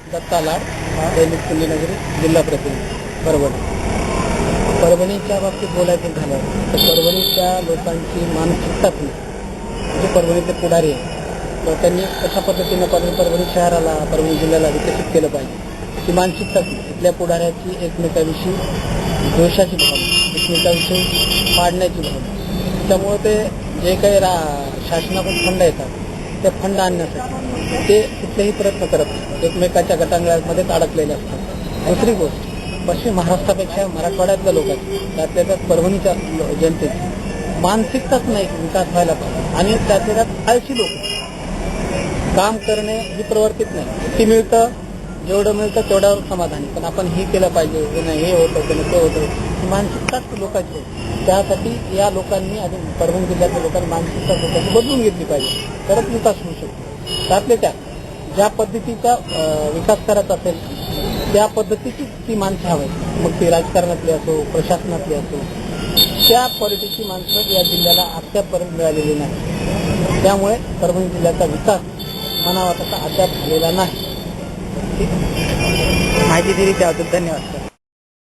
दत्ता लाड, दैनिक पुण्यनगरी, जिल्हा प्रतिनिधी, परभणी. परभणीच्या बाबतीत बोलायचं झालं तर परभणीच्या लोकांची मानसिकताच नाही. जे परभणीचे पुढारी आहेत तर त्यांनी कशा पद्धतीनं परभणी शहराला, परभणी जिल्ह्याला विकसित केलं पाहिजे ती मानसिकताच नाही. इथल्या पुढाऱ्याची एकमेकाविषयी द्वेषाची भावना, एकमेकाविषयी पाडण्याची भावना. त्यामुळे ते जे काही शासनाकडून फंड येतात ते फंड आणण्यासाठी ते कुठलेही प्रयत्न करत नाही, एकमेकाच्या गटांगळ्यामध्येच अडकलेले असतात. दुसरी गोष्ट, पश्चिम महाराष्ट्रापेक्षा मराठवाड्यातल्या लोकांची, त्यातल्या त्यात परभणीच्या जनतेची मानसिकताच नाही विकास व्हायला पाहिजे. आणि त्यातल्या त्यात आळशी लोक, काम करणे ही प्रवर्तित नाही. किती मिळतं, जेवढं मिळतं तेवढ्यावर समाधानी, पण आपण हे केलं पाहिजे, हे नाही, हे होतं की ते होतं, ही मानसिकताच लोकांची होती. त्यासाठी या लोकांनी आणि परभणी जिल्ह्यातल्या लोकांनी मानसिकता लोकांची बदलून घेतली पाहिजे, तरच विकास होऊ शकतो. त्यातल्या त्यात ज्या पद्धतीचा विकास करायचा असेल त्या पद्धतीची ती माणसं हवी. मग ती राजकारणातली असो, प्रशासनातली असो, त्या क्वालिटीची माणसं या जिल्ह्याला अद्यापपर्यंत मिळालेली नाही. त्यामुळे परभणी जिल्ह्याचा विकास म्हणावा तसा अद्याप झालेला नाही. माहिती दिली त्याबद्दल धन्यवाद सर.